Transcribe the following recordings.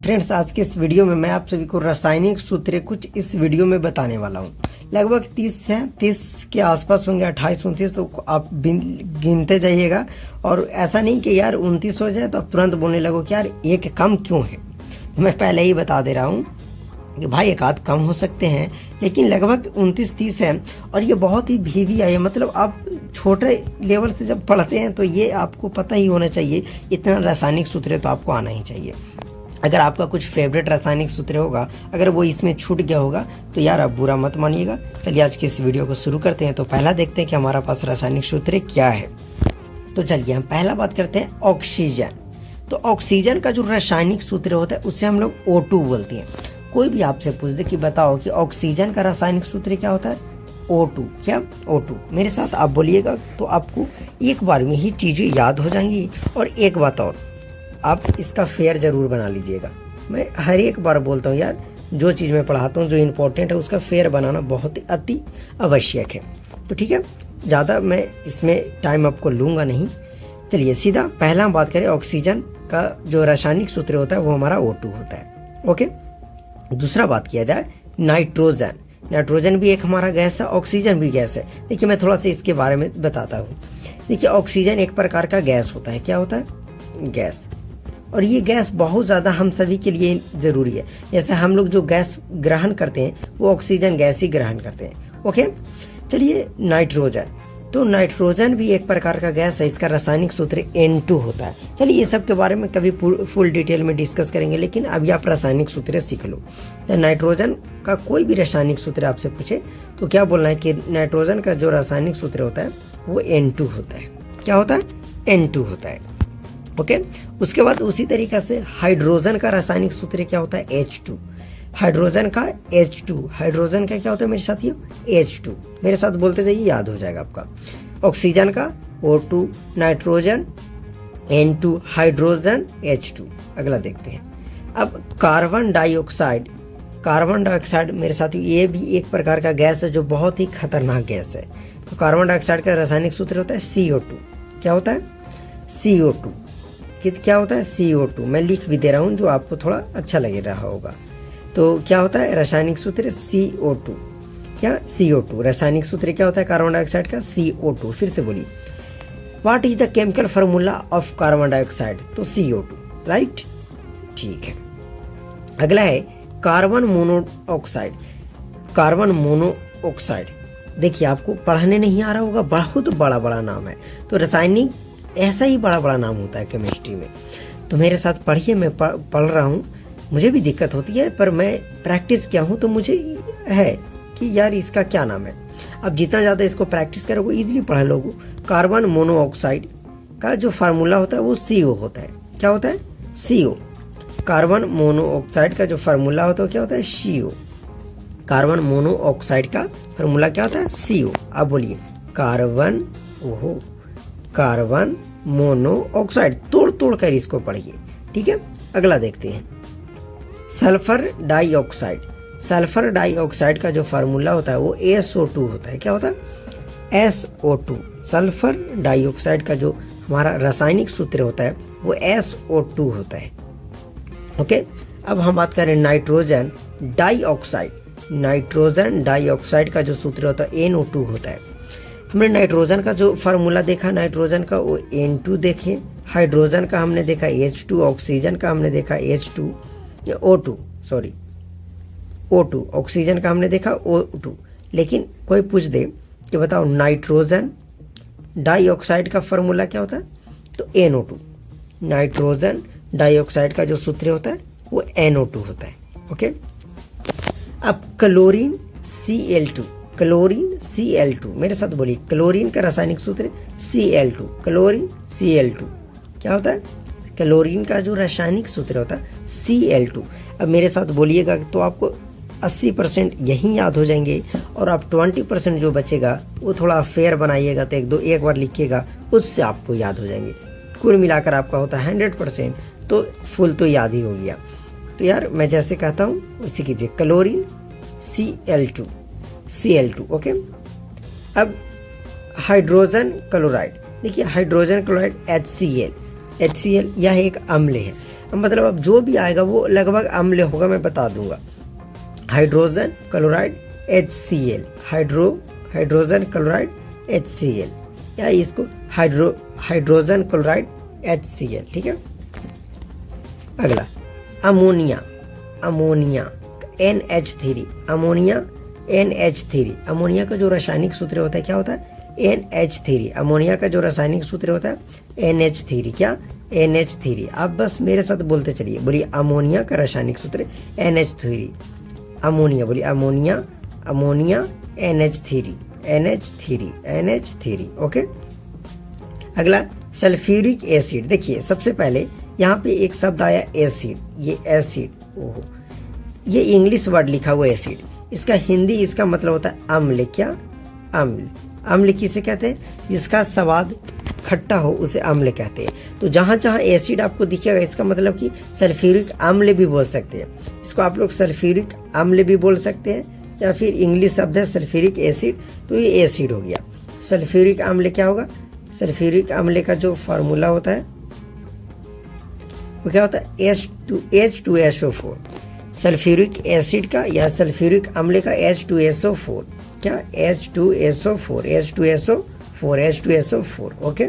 Friends, आज के इस वीडियो में मैं आप सभी को रासायनिक सूत्र कुछ इस वीडियो में बताने वाला हूँ। लगभग 30 के आसपास होंगे, 28 29, तो आप गिनते जाइएगा। और ऐसा नहीं कि यार 29 हो जाए तो आप तुरंत बोलने लगो कि यार एक कम क्यों है। मैं पहले ही बता दे रहा हूँ कि भाई एक आध कम हो सकते हैं, लेकिन लगभग 29-30 है। और ये बहुत ही VVI है, मतलब आप छोटे लेवल से जब पढ़ते हैं तो ये आपको पता ही होना चाहिए। इतना रासायनिक सूत्र तो आपको आना ही चाहिए। अगर आपका कुछ फेवरेट रासायनिक सूत्र होगा, अगर वो इसमें छूट गया होगा तो यार आप बुरा मत मानिएगा। चलिए आज के इस वीडियो को शुरू करते हैं। तो पहला देखते हैं कि हमारा पास रासायनिक सूत्र क्या है। तो चलिए हम पहला बात करते हैं ऑक्सीजन। तो ऑक्सीजन का जो रासायनिक सूत्र होता है उससे हम लोग O2 बोलते हैं। कोई भी आपसे पूछ दे कि बताओ कि ऑक्सीजन का रासायनिक सूत्र क्या होता है, O2। क्या O2? मेरे साथ आप बोलिएगा तो आपको एक बार में ही चीज़ें याद हो जाएंगी। और एक बात और, आप इसका फेयर ज़रूर बना लीजिएगा। मैं हर एक बार बोलता हूँ यार, जो चीज़ मैं पढ़ाता हूँ जो इम्पोर्टेंट है उसका फेयर बनाना बहुत ही अति आवश्यक है। तो ठीक है, ज़्यादा मैं इसमें टाइम आपको लूँगा नहीं। चलिए सीधा पहला हम बात करें, ऑक्सीजन का जो रासायनिक सूत्र होता है वो हमारा O2 होता है। ओके, दूसरा बात किया जाए नाइट्रोजन। नाइट्रोजन भी एक हमारा गैस है, ऑक्सीजन भी गैस है। देखिए मैं थोड़ा सा इसके बारे में बताता हूँ। देखिए ऑक्सीजन एक प्रकार का गैस होता है। क्या होता है? गैस। और ये गैस बहुत ज़्यादा हम सभी के लिए ज़रूरी है। जैसे हम लोग जो गैस ग्रहण करते हैं वो ऑक्सीजन गैस ही ग्रहण करते हैं। ओके, चलिए नाइट्रोजन। तो नाइट्रोजन भी एक प्रकार का गैस है, इसका रासायनिक सूत्र N2 होता है। चलिए ये सब के बारे में कभी फुल डिटेल में डिस्कस करेंगे, लेकिन अभी आप रासायनिक सूत्र सीख लो। तो नाइट्रोजन का कोई भी रासायनिक सूत्र आपसे पूछे तो क्या बोलना है कि नाइट्रोजन का जो रासायनिक सूत्र होता है वो N2 होता है। क्या होता है? N2 होता है। ओके, उसके बाद उसी तरीक़े से हाइड्रोजन का रासायनिक सूत्र क्या होता है? H2। हाइड्रोजन का H2। हाइड्रोजन का क्या होता है मेरे साथियों? H2। मेरे साथ बोलते जाइए, याद हो जाएगा आपका। ऑक्सीजन का O2, nitrogen N2, hydrogen H2। अगला देखते हैं। अब कार्बन डाइऑक्साइड। कार्बन डाइऑक्साइड मेरे साथियों ये भी एक प्रकार का गैस है जो बहुत ही खतरनाक गैस है। तो कार्बन डाइऑक्साइड का रासायनिक सूत्र होता है CO2। क्या होता है? CO2। क्या होता है? CO2। मैं लिख भी दे रहा हूँ जो आपको थोड़ा अच्छा लगे रहा होगा। तो क्या होता है रासायनिक सूत्र? CO2। क्या? CO2। रासायनिक सूत्र क्या होता है कार्बन डाइऑक्साइड का? CO2। फिर से बोलिए, what is the chemical formula of carbon dioxide? तो CO2, राइट? ठीक है। अगला है कार्बन मोनोऑक्साइड। कार्बन मोनोऑक्साइड, देखिए आपको पढ़ने नहीं आ रहा होगा, बहुत बड़ा नाम है। तो रासायनिक ऐसा ही बड़ा नाम होता है केमिस्ट्री में। तो मेरे साथ पढ़िए, मैं पढ़ रहा हूँ, मुझे भी दिक्कत होती है पर मैं प्रैक्टिस किया हूँ तो मुझे है कि यार इसका क्या नाम है। अब जितना ज़्यादा इसको प्रैक्टिस करोगे ईजिली पढ़ लोगे। कार्बन मोनोऑक्साइड का जो फार्मूला होता है वो CO होता है। क्या होता है? CO। कार्बन मोनोऑक्साइड का जो फार्मूला होता है क्या होता है? CO। कार्बन मोनोऑक्साइड का फार्मूला क्या होता है? CO। अब बोलिए कार्बन मोनोऑक्साइड। तोड़ कर इसको पढ़िए, ठीक है। अगला देखते हैं सल्फर डाइऑक्साइड। सल्फर डाइऑक्साइड का जो फार्मूला होता है वो SO2 होता है। क्या होता है? SO2। सल्फर डाइऑक्साइड का जो हमारा रासायनिक सूत्र होता है वो SO2 होता है। ओके, अब हम बात करें नाइट्रोजन डाइऑक्साइड। नाइट्रोजन डाइऑक्साइड का जो सूत्र होता है NO2 होता है। हमने नाइट्रोजन का जो फार्मूला देखा, नाइट्रोजन का वो N2 देखे, हाइड्रोजन का हमने देखा H2, ऑक्सीजन का हमने देखा O2, ऑक्सीजन का हमने देखा O2। लेकिन कोई पूछ दे कि बताओ नाइट्रोजन डाइऑक्साइड का फार्मूला क्या होता है? तो NO2। नाइट्रोजन डाइऑक्साइड का जो सूत्र होता है वो NO2 होता है। ओके, अब क्लोरीन Cl2। क्लोरीन Cl2, मेरे साथ बोलिए, क्लोरीन का रासायनिक सूत्र Cl2। क्लोरीन Cl2 क्या होता है? क्लोरीन का जो रासायनिक सूत्र होता है Cl2। अब मेरे साथ बोलिएगा तो आपको 80% यहीं याद हो जाएंगे, और आप 20% जो बचेगा वो थोड़ा फेयर बनाइएगा तो एक बार लिखिएगा, उससे आपको याद हो जाएंगे। कुल मिलाकर आपका होता है 100%, तो फुल तो याद ही हो गया। तो यार मैं जैसे कहता हूँ वैसे कीजिए, क्लोरीन Cl2। ओके, अब हाइड्रोजन क्लोराइड। देखिए हाइड्रोजन क्लोराइड HCl यह एक अम्ल है। मतलब अब जो भी आएगा वो लगभग अम्ल होगा, मैं बता दूंगा। Hydrogen chloride HCl, hydrogen chloride HCl, या इसको हाइड्रोजन क्लोराइड HCl, ठीक है। अगला अमोनिया, NH3, अमोनिया का जो रासायनिक सूत्र होता है क्या होता है? NH3। अमोनिया का जो रासायनिक सूत्र होता है NH3, क्या? NH3। आप बस मेरे साथ बोलते चलिए, बोलिए अमोनिया का रासायनिक सूत्र NH3। अमोनिया, बोलिए अमोनिया NH3, ओके। अगला सल्फ्यूरिक एसिड। देखिए सबसे पहले यहाँ पे एक शब्द आया एसिड, ये एसिड, ओहो, ये इंग्लिश वर्ड लिखा हुआ एसिड, इसका हिंदी इसका मतलब होता है अम्ल, क्या? अम्ल। अम्ल किसे कहते हैं? जिसका स्वाद खट्टा हो उसे अम्ल कहते हैं। तो जहाँ जहाँ एसिड आपको दिखेगा इसका मतलब कि सल्फ्यूरिक अम्ल भी बोल सकते हैं, इसको आप लोग सल्फ्यूरिक अम्ल भी बोल सकते हैं, या फिर इंग्लिश शब्द है सल्फ्यूरिक एसिड, तो ये एसिड हो गया। सल्फ्यूरिक अम्ल क्या होगा? सल्फ्यूरिक अम्ल का जो फार्मूला होता है वो क्या होता है? H2SO4। सल्फ्यूरिक एसिड का या सल्फ्यूरिक अम्ल का H2SO4, क्या? H2SO4, okay.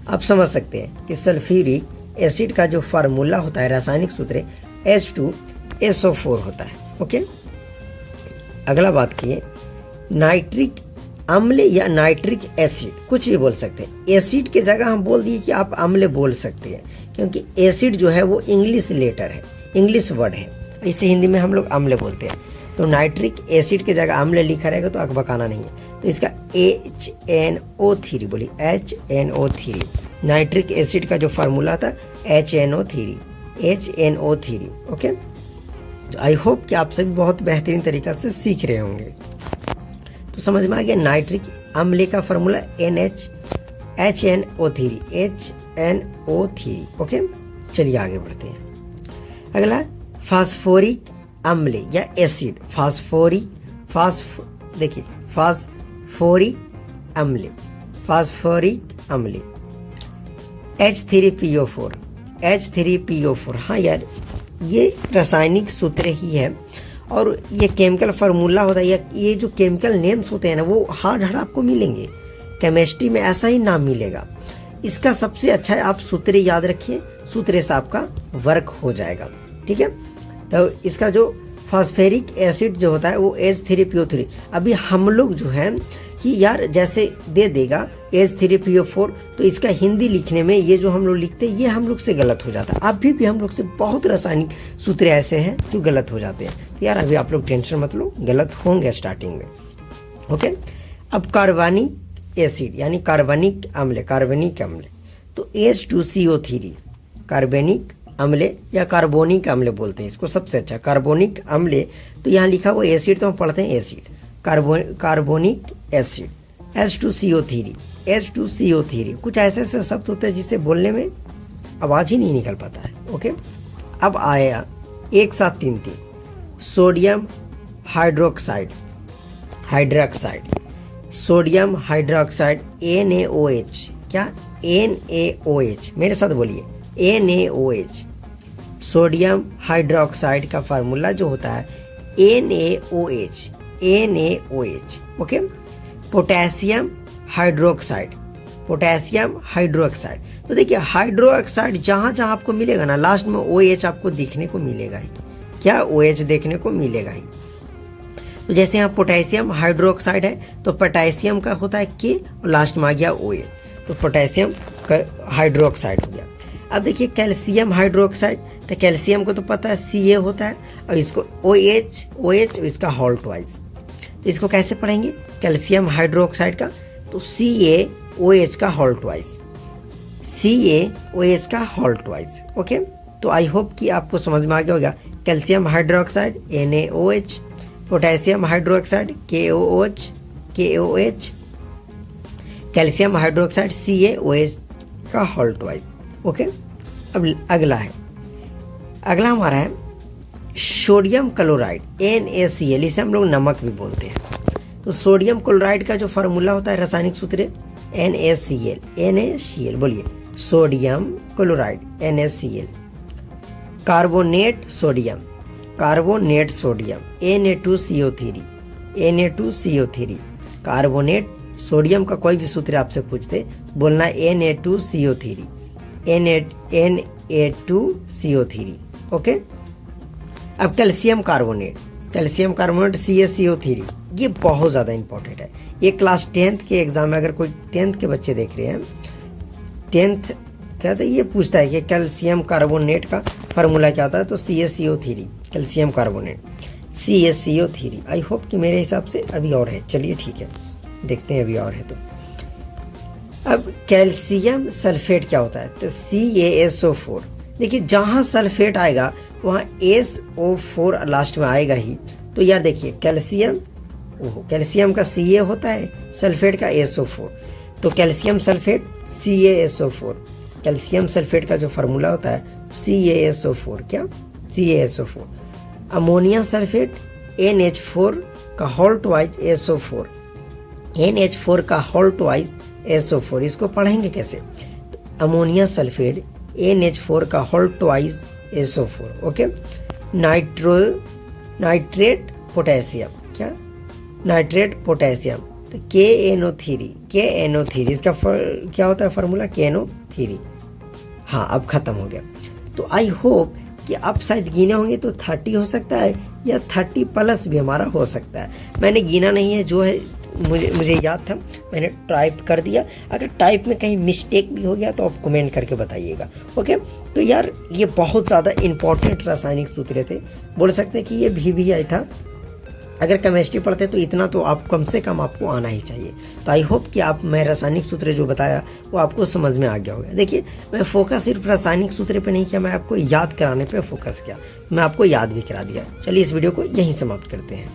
आप समझ सकते हैं कि सल्फ्यूरिक एसिड का जो फार्मूला होता है, रासायनिक सूत्र H2SO4 होता है, ओके। अगला बात किए नाइट्रिक अम्ल या नाइट्रिक एसिड, कुछ भी बोल सकते हैं। एसिड की जगह हम बोल दिए कि आप अम्ल बोल सकते हैं, क्योंकि एसिड जो है वो इंग्लिश लेटर है, इंग्लिश वर्ड है, इसे हिंदी में हम लोग अम्ल बोलते हैं। तो नाइट्रिक एसिड की जगह अम्ल लिखा रहेगा तो अकबकाना नहीं है, तो इसका HNO3, बोलिए HNO3। नाइट्रिक एसिड का जो फार्मूला था HNO3, ओके। तो आई होप कि आप सभी बहुत बेहतरीन तरीक़ा से सीख रहे होंगे। तो समझ में आ गया नाइट्रिक अम्ल का फार्मूला HNO3, ओके। चलिए आगे बढ़ते हैं। अगला फास्फोरिक अम्ल या एसिड, देखिए फास्फोरिक अम्ल H3PO4। हाँ यार, ये रासायनिक सूत्र ही है और ये केमिकल फार्मूला होता है, ये जो केमिकल नेम्स होते हैं ना वो हार्ड आपको मिलेंगे, केमिस्ट्री में ऐसा ही नाम मिलेगा। इसका सबसे अच्छा है आप सूत्र याद रखिए, सूत्र से आपका वर्क हो जाएगा, ठीक है। तो इसका जो फास्फोरिक एसिड जो होता है वो H3PO3। अभी हम लोग जो है कि यार जैसे दे देगा H3PO4, तो इसका हिंदी लिखने में ये जो हम लोग लिखते हैं ये हम लोग से गलत हो जाता है। अभी भी हम लोग से बहुत रासायनिक सूत्र ऐसे हैं जो गलत हो जाते हैं, तो यार अभी आप लोग टेंशन मत लो, गलत होंगे स्टार्टिंग में, ओके। अब कार्बनिक एसिड यानी कार्बनिक अम्ल, तो H2CO3, कार्बनिक अम्ल या कार्बोनिक अम्ल बोलते हैं इसको, सबसे अच्छा कार्बोनिक अम्ल। तो यहाँ लिखा हुआ एसिड तो हम पढ़ते हैं एसिड, कार्बोनिक एसिड H2CO3। कुछ ऐसे ऐसे शब्द होते हैं जिसे बोलने में आवाज़ ही नहीं निकल पाता है, ओके। अब आया एक साथ तीन sodium hydroxide, sodium hydroxide NaOH, क्या? NaOH, मेरे साथ बोलिए NaOH। सोडियम हाइड्रोक्साइड का फार्मूला जो होता है NaOH, ओके। पोटेशियम हाइड्रोक्साइड, तो देखिए हाइड्रोक्साइड जहाँ जहाँ आपको मिलेगा ना लास्ट में OH आपको देखने को मिलेगा ही, क्या? OH देखने को मिलेगा ही। तो जैसे यहाँ पोटेशियम हाइड्रोक्साइड है तो पोटेशियम का होता है K और लास्ट में आ गया OH, तो पोटेशियम हाइड्रोक्साइड हो गया। अब देखिए कैल्शियम हाइड्रोक्साइड, तो कैल्शियम को तो पता है Ca होता है और इसको OH इसका हॉल्ट वाइज, तो इसको कैसे पढ़ेंगे कैल्शियम हाइड्रोक्साइड का? तो CaOH का हॉल्ट वाइज, ओके। तो आई होप कि आपको समझ में आ गया होगा। Calcium hydroxide NaOH, potassium hydroxide KOH, calcium hydroxide CaOH का हॉल्ट वाइज, ओके। अब अगला हमारा है सोडियम क्लोराइड NaCl, इसे हम लोग नमक भी बोलते हैं। तो सोडियम क्लोराइड का जो फार्मूला होता है रासायनिक सूत्र NaCl, बोलिए sodium chloride NaCl, carbonate sodium, carbonate sodium Na2CO3, Na2CO3, carbonate sodium का कोई भी सूत्र आपसे पूछते बोलना Na2CO3, Na2CO3। ओके। अब calcium carbonate, calcium carbonate CaCO3, ये बहुत ज़्यादा इंपॉर्टेंट है। ये क्लास 10th के एग्जाम में अगर कोई 10th के बच्चे देख रहे हैं, 10th क्या था, ये पूछता है कि कैल्शियम कार्बोनेट का फार्मूला क्या होता है, तो CaCO3, calcium carbonate CaCO3। I hope कि मेरे हिसाब से अभी और है, चलिए ठीक है देखते हैं अभी और है तो। अब कैल्शियम सल्फेट क्या होता है, तो CaSO4। देखिए जहाँ सल्फेट आएगा वहाँ SO4 लास्ट में आएगा ही। तो यार देखिए कैल्शियम, कैल्शियम का Ca होता है, सल्फेट का SO4, तो calcium sulphate CaSO4, calcium sulphate का जो फार्मूला होता है CaSO4, क्या CaSO4। अमोनियम सल्फेट NH4 का होल ट्वाइस SO4, NH4 का होल ट्वाइस SO4, इसको पढ़ेंगे कैसे, तो अमोनियम सल्फेट NH4 का whole twice SO4। Okay. Nitrate potassium, क्या नाइट्रेट पोटेशियम, तो KNO3, इसका क्या होता है फार्मूला KNO3। हाँ अब ख़त्म हो गया। तो आई होप कि आप शायद गिने होंगे तो 30 हो सकता है या 30 प्लस भी हमारा हो सकता है। मैंने गिना नहीं है, जो है मुझे याद था मैंने टाइप कर दिया। अगर टाइप में कहीं मिस्टेक भी हो गया तो आप कमेंट करके बताइएगा। ओके। तो यार ये बहुत ज़्यादा इंपॉर्टेंट रासायनिक सूत्र थे, बोल सकते हैं कि ये भी आया था। अगर केमिस्ट्री पढ़ते तो इतना तो आप कम से कम आपको आना ही चाहिए। तो आई होप कि आप मैं रासायनिक सूत्र जो बताया वो आपको समझ में आ गया होगा। देखिए मैं फोकस सिर्फ रासायनिक सूत्र पे नहीं किया, मैं आपको याद कराने पे फोकस किया, मैं आपको याद भी करा दिया। चलिए इस वीडियो को यहीं समाप्त करते हैं।